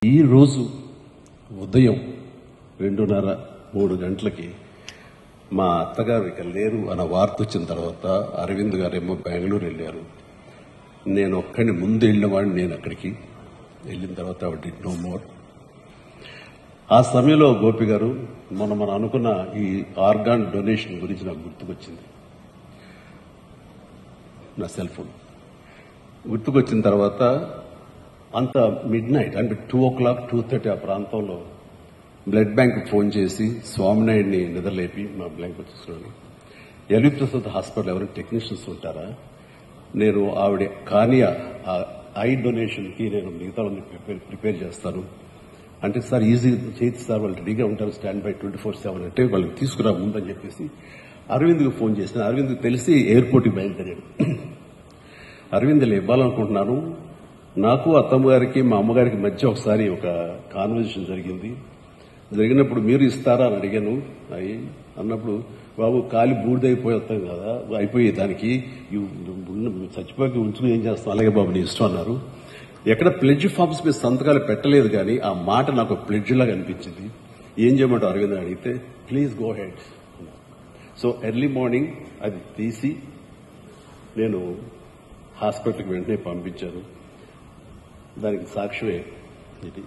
ఈ రోజు ఉదయం 2:30-3 గంటలకి మా అత్తగారు ఇక లేరు అన్న వార్త వచ్చిన తర్వాత అరవింద్ గారేమో బెంగళూరు వెళ్ళారు. నేను ఒక్కడిని ముందు వెళ్ళినవాడిని. నేను అక్కడికి వెళ్ళిన తర్వాత ఆవిడ నో మోర్. ఆ సమయంలో గోపి గారు మనం అనుకున్న ఈ ఆర్గాన్ డొనేషన్ గురించి నాకు గుర్తుకొచ్చింది. నా సెల్ ఫోన్ గుర్తుకొచ్చిన తర్వాత అంత మిడ్ నైట్ అంటే 2:00, 2:30 ఆ ప్రాంతంలో బ్లడ్ బ్యాంక్ ఫోన్ చేసి స్వామినాయుడిని నిద్రలేపి మా బ్యాంక్ వచ్చేస్తున్నాను. ఎల్వి ప్రసాద్ హాస్పిటల్ ఎవరైనా టెక్నీషియన్స్ ఉంటారా, నేను ఆవిడ కానీ ఐ డొనేషన్కి నేను మిగతా ప్రిపేర్ చేస్తాను అంటే, సార్ ఈజీ చేతి సార్, వాళ్ళు రెడీగా ఉంటారు, స్టాండ్ బై 24/7 అంటే వాళ్ళకి తీసుకురా ముందని చెప్పేసి అరవింద్కి ఫోన్ చేసిన. అరవింద్కి తెలిసి ఎయిర్పోర్ట్కి బయలుదేరాడు. అరవింద్ ఇవ్వాలనుకుంటున్నాను, నాకు అత్తమ్మ గారికి మా అమ్మగారికి మధ్య ఒకసారి ఒక కాన్వర్జేషన్ జరిగినప్పుడు మీరు ఇస్తారా అని అడిగాను. అన్నప్పుడు బాబు కాలి బూడిదైపోయి వస్తాం కదా, అయిపోయి దానికి చచ్చిపోయి ఉంచుకుని ఏం చేస్తాం, అలాగే బాబు నీ ఇష్టం అన్నారు. ఎక్కడ ప్లెడ్జ్ ఫార్మ్స్ మీద సంతకాలు పెట్టలేదు, కానీ ఆ మాట నాకు ప్లెడ్జ్ లాగా అనిపించింది. ఏం చేయమంటారు అరవింద్ అడిగితే, please go head. So early morning అది తీసి నేను హాస్పిటల్కి వెంటనే పంపించాను. దానికి సాక్ష్యమే ఇది.